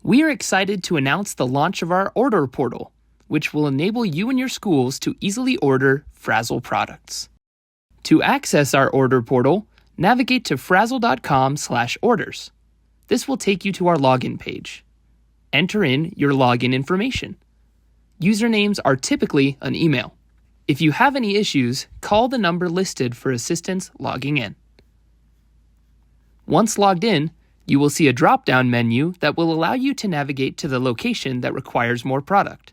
We are excited to announce the launch of our order portal, which will enable you and your schools to easily order Frazil products. To access our order portal, navigate to frazil.com/orders. This will take you to our login page. Enter in your login information. Usernames are typically an email. If you have any issues, call the number listed for assistance logging in. Once logged in, you will see a drop-down menu that will allow you to navigate to the location that requires more product.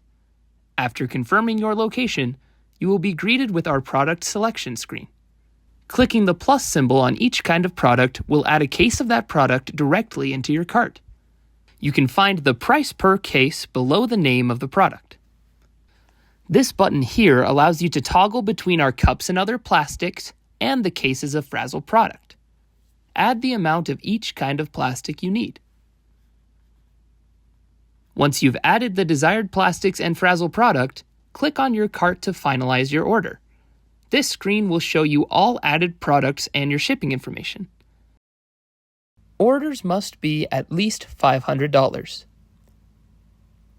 After confirming your location, you will be greeted with our product selection screen. Clicking the plus symbol on each kind of product will add a case of that product directly into your cart. You can find the price per case below the name of the product. This button here allows you to toggle between our cups and other plastics and the cases of Frazil product. Add the amount of each kind of plastic you need. Once you've added the desired plastics and Frazil product, click on your cart to finalize your order. This screen will show you all added products and your shipping information. Orders must be at least $500.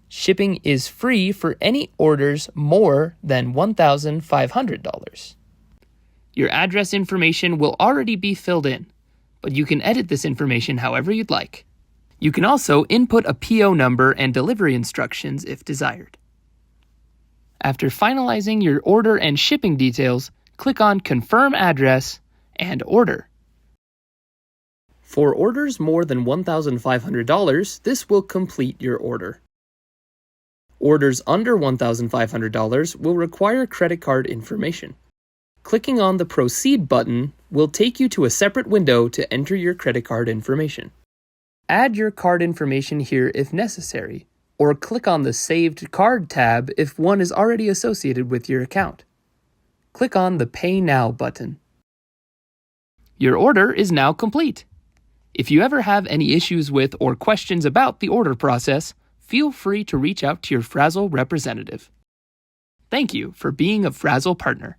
Shipping is free for any orders more than $1,500. Your address information will already be filled in, but you can edit this information however you'd like. You can also input a PO number and delivery instructions if desired. After finalizing your order and shipping details, click on Confirm Address and Order. For orders more than $1,500, this will complete your order. Orders under $1,500 will require credit card information. Clicking on the Proceed button will take you to a separate window to enter your credit card information. Add your card information here if necessary, or click on the Saved Card tab if one is already associated with your account. Click on the Pay Now button. Your order is now complete. If you ever have any issues with or questions about the order process, feel free to reach out to your Frazil representative. Thank you for being a Frazil partner.